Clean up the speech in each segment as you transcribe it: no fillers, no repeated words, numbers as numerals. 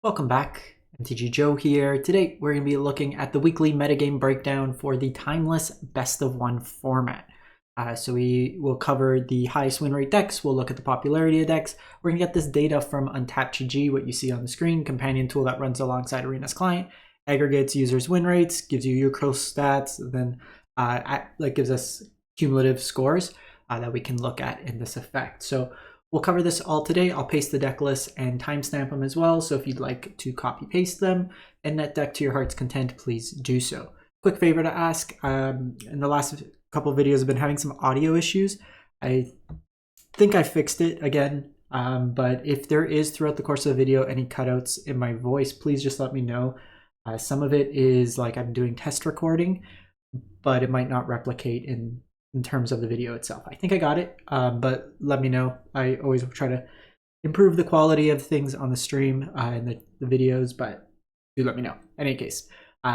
Welcome back, MTG Joe here. Today we're going to be looking at the weekly metagame breakdown for the Timeless Best of One format. So we will cover the highest win rate decks, we'll look at the popularity of decks, we're going to get this data from Untapped.gg, what you see on the screen, companion tool that runs alongside Arena's client, aggregates users' win rates, gives you your cross stats, then gives us cumulative scores that we can look at in this effect. So we'll cover this all today. I'll paste the deck lists and timestamp them as well. So if you'd like to copy paste them and net deck to your heart's content, please do so. Quick favor to ask. In the last couple of videos, I've been having some audio issues. I think I fixed it again. But if there is throughout the course of the video any cutouts in my voice, please just let me know. Some of it is like I'm doing test recording, but it might not replicate in terms of the video itself. I think I got it, but let me know. I always try to improve the quality of things on the stream and the videos, but do let me know. In any case,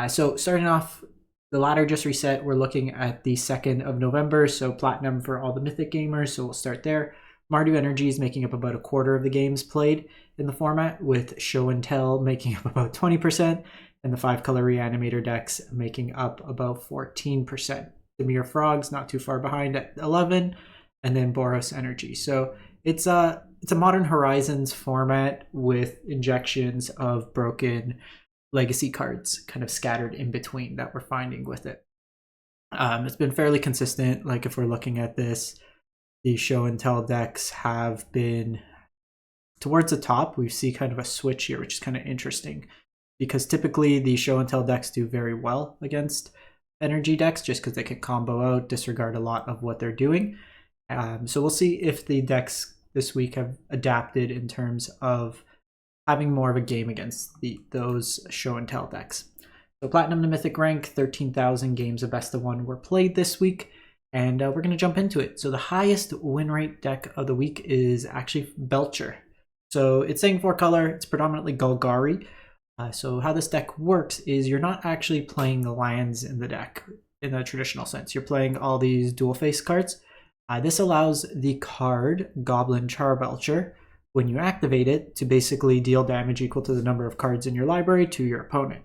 so starting off, the ladder just reset. We're looking at the 2nd of November, so platinum for all the Mythic gamers, so we'll start there. Mardu Energy is making up about a quarter of the games played in the format, with Show and Tell making up about 20%, and the 5-color Reanimator decks making up about 14%. Dimir Frog's not too far behind at 11, and then Boros Energy. So it's a Modern Horizons format with injections of broken legacy cards kind of scattered in between that we're finding with it. It's been fairly consistent. Like if we're looking at this, the Show and Tell decks have been towards the top. We see kind of a switch here, which is kind of interesting because typically the Show and Tell decks do very well against energy decks just because they can combo out, disregard a lot of what they're doing. So we'll see if the decks this week have adapted in terms of having more of a game against those Show and Tell decks. So Platinum to Mythic rank, 13,000 games of Best of One were played this week, and we're going to jump into it. So the highest win rate deck of the week is actually Belcher. So it's saying 4-color, it's predominantly Golgari. So how this deck works is you're not actually playing the lands in the deck in the traditional sense. You're playing all these dual face cards. This allows the card Goblin Charbelcher, when you activate it, to basically deal damage equal to the number of cards in your library to your opponent.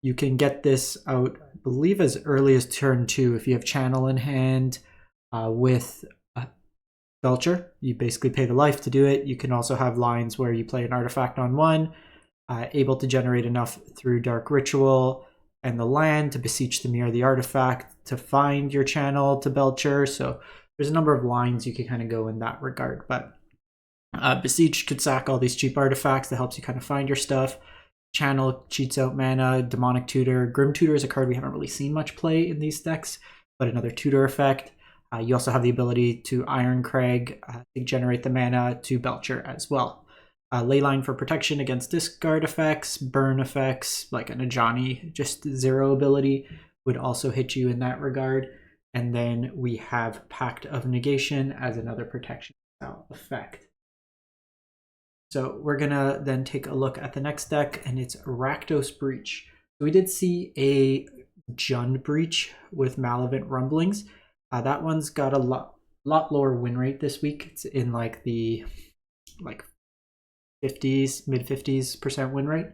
You can get this out, I believe, as early as turn 2 if you have Channel in hand with Belcher. You basically pay the life to do it. You can also have lines where you play an artifact on 1, able to generate enough through Dark Ritual and the land to beseech the mirror the artifact to find your channel to Belcher. So there's a number of lines you can kind of go in that regard. But beseech could sack all these cheap artifacts that helps you kind of find your stuff. Channel cheats out mana. Demonic Tutor. Grim Tutor is a card we haven't really seen much play in these decks, but another tutor effect. You also have the ability to Iron Crag to generate the mana to Belcher as well. Leyline for protection against discard effects, burn effects, like an Ajani, just 0 ability would also hit you in that regard. And then we have Pact of Negation as another protection style effect. So we're gonna then take a look at the next deck, and it's Rakdos Breach. So we did see a Jund Breach with Malevolent Rumblings. That one's got a lot lower win rate this week. It's in like the 50s, mid 50s% win rate.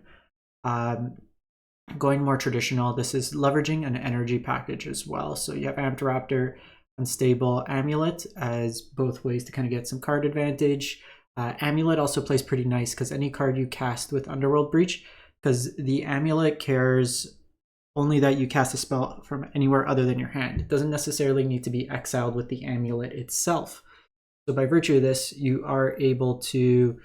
Going more traditional, this is leveraging an energy package as well. So you have Amped Raptor, Unstable, Amulet as both ways to kind of get some card advantage. Amulet also plays pretty nice because any card you cast with Underworld Breach, because the Amulet cares only that you cast a spell from anywhere other than your hand. It doesn't necessarily need to be exiled with the Amulet itself. So by virtue of this, you are able to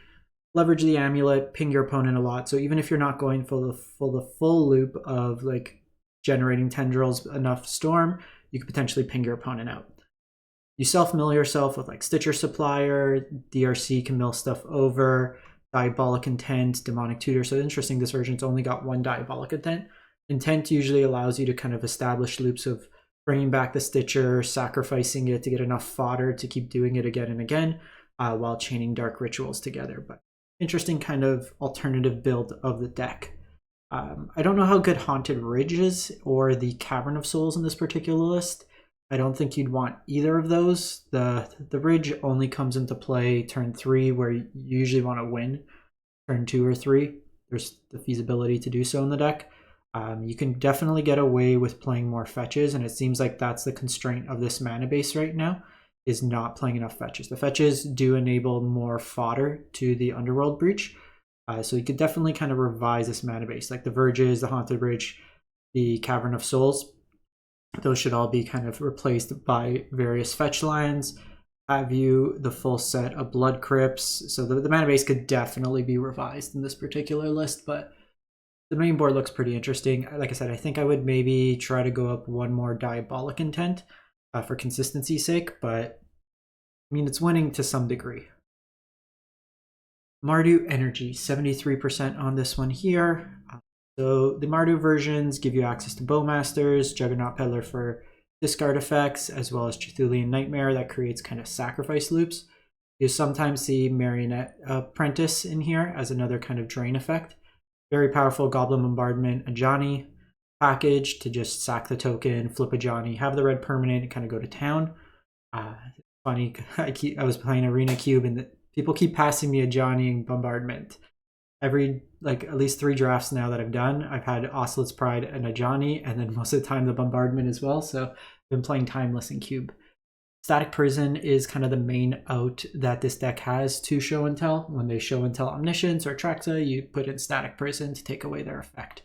leverage the Amulet, ping your opponent a lot. So even if you're not going for the full loop of like generating tendrils enough storm, you could potentially ping your opponent out. You self-mill yourself with like Stitcher Supplier, DRC can mill stuff over, Diabolic Intent, Demonic Tutor. So interesting, this version's only got 1 Diabolic Intent. Intent usually allows you to kind of establish loops of bringing back the Stitcher, sacrificing it to get enough fodder to keep doing it again and again, while chaining Dark Rituals together. But interesting kind of alternative build of the deck. I don't know how good Haunted Ridge is or the Cavern of Souls in this particular list. I don't think you'd want either of those. The Ridge only comes into play turn 3, where you usually want to win turn 2 or 3. there's the feasibility to do so in the deck. You can definitely get away with playing more fetches, and it seems like that's the constraint of this mana base right now, is not playing enough fetches. The fetches do enable more fodder to the Underworld Breach, so you could definitely kind of revise this mana base, like the Verges, the Haunted Bridge, the Cavern of Souls. Those should all be kind of replaced by various fetch lands. Have you the full set of Blood Crypts, so the mana base could definitely be revised in this particular list, but the main board looks pretty interesting. Like I said, I think I would maybe try to go up one more Diabolic Intent for consistency's sake, but I mean, it's winning to some degree. Mardu Energy, 73% on this one here. So the Mardu versions give you access to Bowmasters, Juggernaut Peddler for discard effects, as well as Cthulhian Nightmare that creates kind of sacrifice loops. You sometimes see Marionette Apprentice in here as another kind of drain effect. Very powerful Goblin Bombardment Ajani package to just sack the token, flip Ajani, have the red permanent, and kind of go to town. Funny, I was playing Arena Cube and people keep passing me Ajani and Bombardment. Every, like, at least 3 drafts now that I've done, I've had Ocelot's Pride and Ajani, and then most of the time the Bombardment as well, so I've been playing Timeless in Cube. Static Prison is kind of the main out that this deck has to show and tell. When they show and tell Omniscience or Traxa, you put in Static Prison to take away their effect.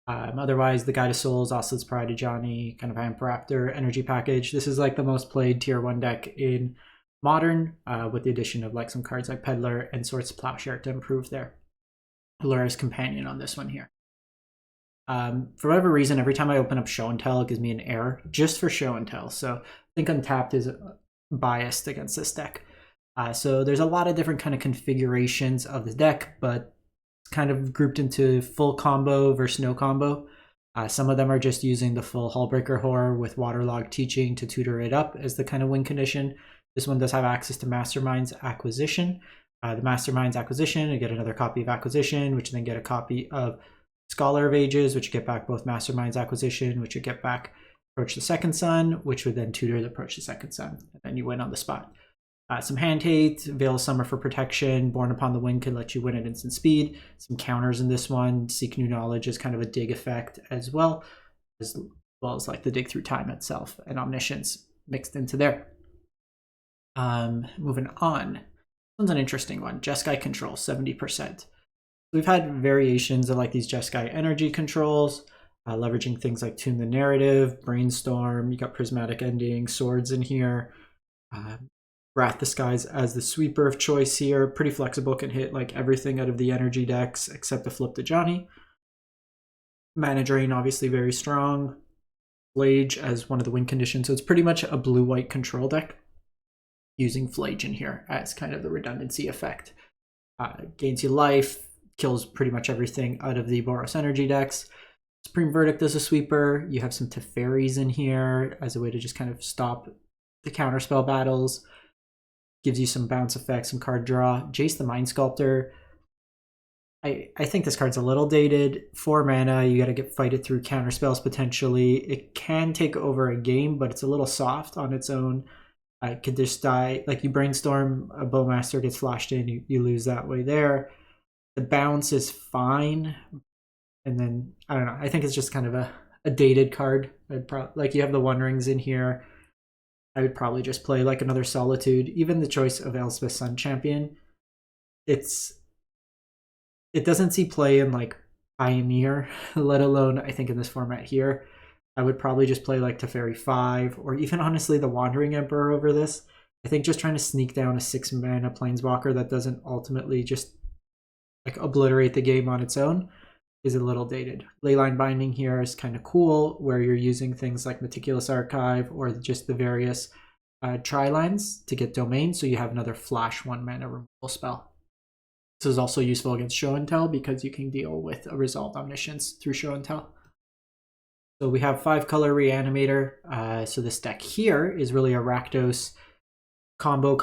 Otherwise, the Guide of Souls, Ocelot's Pride, Ajani, kind of Ampraptor energy package. This is like the most played tier 1 deck in Modern, with the addition of like some cards like Peddler and Swords to Plowshare to improve their Allura's Companion on this one here. For whatever reason, every time I open up Show and Tell, it gives me an error just for Show and Tell. So I think Untapped is biased against this deck. So there's a lot of different kind of configurations of the deck, but it's kind of grouped into full combo versus no combo. Some of them are just using the full Hullbreaker Horror with Waterlogged Teaching to tutor it up as the kind of win condition. This one does have access to Mastermind's Acquisition. The Mastermind's Acquisition, you get another copy of Acquisition, which then get a copy of Scholar of Ages, which you get back both Mastermind's Acquisition, which you get back Approach the Second Sun, which would then tutor the Approach the Second Sun, and then you win on the spot. Some Hand Hate, Veil of Summer for protection, Born Upon the Wind can let you win at instant speed. Some counters in this one, Seek New Knowledge is kind of a dig effect as well as like the Dig Through Time itself, and Omniscience mixed into there. Moving on. This one's an interesting one, Jeskai Control, 70%. We've had variations of like these Jeskai energy controls, leveraging things like Tune the Narrative, Brainstorm, you got Prismatic Ending, Swords in here, Wrath the Skies as the sweeper of choice here, pretty flexible, can hit like everything out of the energy decks except the Flip to Johnny. Mana Drain, obviously very strong. Flage as one of the win conditions, so it's pretty much a blue-white control deck using Flage in here as kind of the redundancy effect. Gains you life, kills pretty much everything out of the Boros Energy decks. Supreme Verdict as a sweeper. You have some Teferis in here as a way to just kind of stop the counterspell battles. Gives you some bounce effects, some card draw. Jace the Mind Sculptor. I think this card's a little dated. 4 mana, you gotta fight it through counterspells potentially. It can take over a game, but it's a little soft on its own. I could just die, like you brainstorm, a Bowmaster gets flashed in, you lose that way there. The bounce is fine. And then, I don't know, I think it's just kind of a dated card. Like you have the One Rings in here. I would probably just play like another Solitude. Even the choice of Elspeth Sun Champion, it doesn't see play in like Pioneer, let alone I think in this format here. I would probably just play like Teferi 5, or even honestly the Wandering Emperor over this. I think just trying to sneak down a 6 mana Planeswalker that doesn't ultimately just like obliterate the game on its own is a little dated. Leyline Binding here is kind of cool, where you're using things like Meticulous Archive or just the various tri-lines to get domain, so you have another flash 1 mana removal spell. This is also useful against Show and Tell because you can deal with a Resolved Omniscience through Show and Tell. So we have 5-color Reanimator. So this deck here is really a Rakdos combo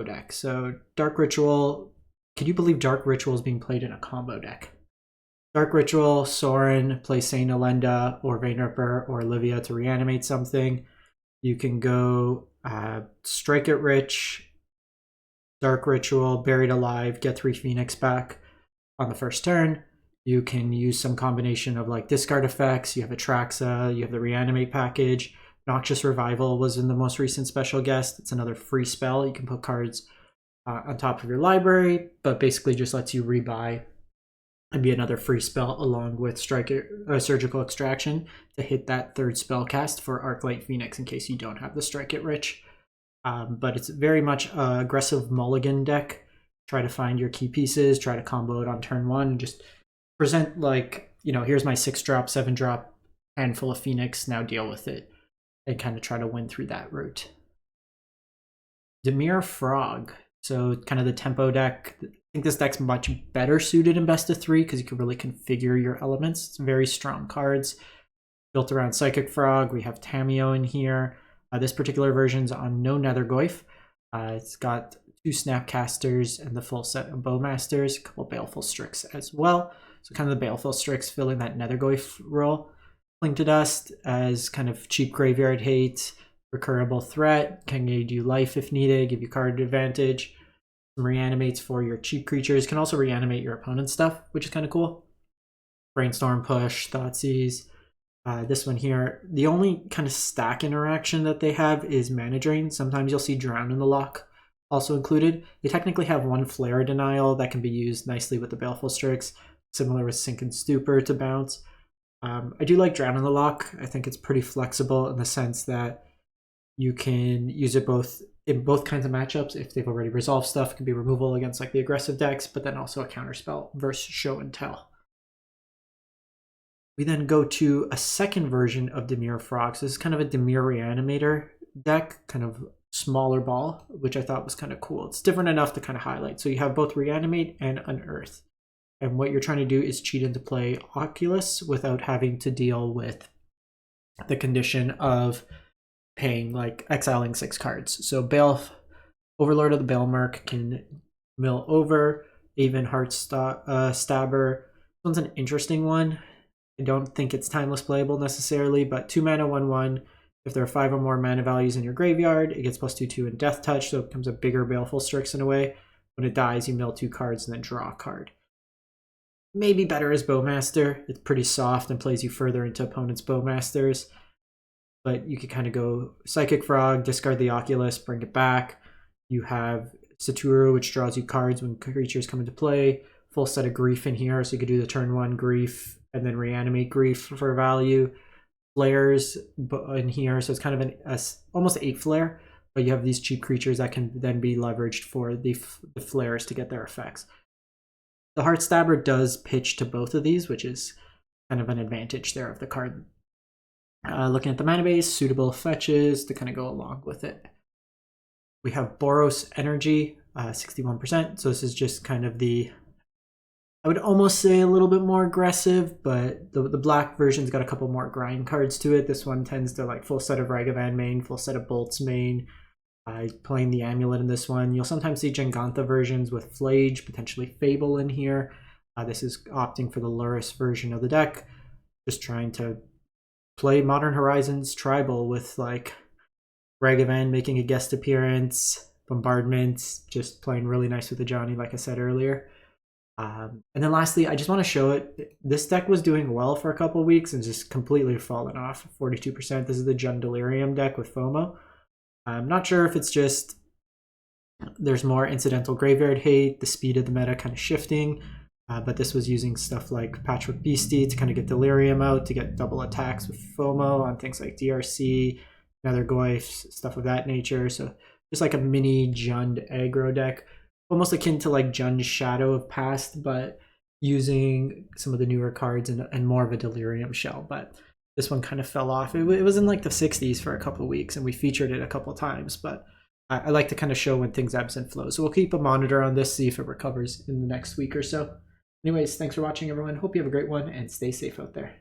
deck. So Dark Ritual, can you believe Dark Ritual is being played in a combo deck? Dark Ritual, Sorin, play Saint Elenda or Vainripper or Olivia to reanimate something. You can go Strike It Rich, Dark Ritual, Buried Alive, get 3 Phoenix back on the first turn. You can use some combination of like discard effects. You have Atraxa, you have the Reanimate package. Noxious Revival was in the most recent special guest. It's another free spell. You can put cards on top of your library, but basically just lets you rebuy and be another free spell along with Surgical Extraction to hit that third spell cast for Arclight Phoenix in case you don't have the Strike It Rich. But it's very much an aggressive mulligan deck. Try to find your key pieces, try to combo it on turn one, and just present like, you know, here's my 6-drop, 7-drop handful of Phoenix, now deal with it. And kind of try to win through that route. Dimir Frog. So kind of the tempo deck. I think this deck's much better suited in best of 3 because you can really configure your elements. It's very strong cards. Built around Psychic Frog. We have Tamiyo in here. This particular version's on no Nethergoyf. It's got 2 Snapcasters and the full set of Bowmasters, a couple Baleful Strix as well. So kind of the Baleful Strix filling that Nethergoyf role. Cling to Dust as kind of cheap graveyard hate, recurable threat, can give you life if needed, give you card advantage. Some reanimates for your cheap creatures, can also reanimate your opponent's stuff, which is kind of cool. Brainstorm Push, Thoughtseize. This one here, the only kind of stack interaction that they have is Mana Drain. Sometimes you'll see Drown in the Lock also included. They technically have 1 Flare Denial that can be used nicely with the Baleful Strix, similar with Sink and Stupor to bounce. I do like Drown in the Lock. I think it's pretty flexible in the sense that you can use it both in both kinds of matchups. If they've already resolved stuff, it can be removal against like the aggressive decks, but then also a counterspell versus Show and Tell. We then go to a second version of Dimir Frog. So this is kind of a Dimir Reanimator deck, kind of smaller ball, which I thought was kind of cool. It's different enough to kind of highlight. So you have both Reanimate and Unearth. And what you're trying to do is cheat into play Oculus without having to deal with the condition of paying, like exiling 6 cards. So Overlord of the Baelmerk can mill over, Aven Heart Stabber. This one's an interesting one. I don't think it's timeless playable necessarily, but 2 mana, 1/1. If there are 5 or more mana values in your graveyard, it gets +2/2 in Death Touch, so it becomes a bigger Baleful Strix in a way. When it dies, you mill 2 cards and then draw a card. Maybe better as Bowmaster. It's pretty soft and plays you further into opponent's Bowmasters. But you could kind of go Psychic Frog, discard the Oculus, bring it back. You have Satoru, which draws you cards when creatures come into play. Full set of Grief in here, so you could do the turn 1 Grief and then reanimate Grief for value. Flares in here, so it's kind of almost 8 flare, but you have these cheap creatures that can then be leveraged for the flares to get their effects. The Heart Stabber does pitch to both of these, which is kind of an advantage there of the card. Looking at the mana base, suitable fetches to kind of go along with it. We have Boros Energy, 61%. So this is just kind of the, I would almost say a little bit more aggressive, but the black version's got a couple more grind cards to it. This one tends to like full set of Ragavan main, full set of Bolts main. Playing the Amulet in this one. You'll sometimes see Jengantha versions with Flage, potentially Fable in here. This is opting for the Luris version of the deck. Just trying to play Modern Horizons Tribal with like Ragavan making a guest appearance, Bombardment, just playing really nice with the Johnny, like I said earlier. And then lastly, I just want to show it. This deck was doing well for a couple weeks and just completely fallen off. 42%. This is the Jund Delirium deck with FOMO. I'm not sure if it's just there's more incidental graveyard hate, the speed of the meta kind of shifting, but this was using stuff like Patchwork Beastie to kind of get Delirium out, to get double attacks with FOMO on things like DRC, Nethergoyf, stuff of that nature. So just like a mini Jund aggro deck, almost akin to like Jund Shadow of Past, but using some of the newer cards and more of a Delirium shell. But this one kind of fell off. It was in like the 60s for a couple of weeks, and we featured it a couple of times, but I like to kind of show when things ebbs and flows. So we'll keep a monitor on this, see if it recovers in the next week or so. Anyways, thanks for watching, everyone. Hope you have a great one, and stay safe out there.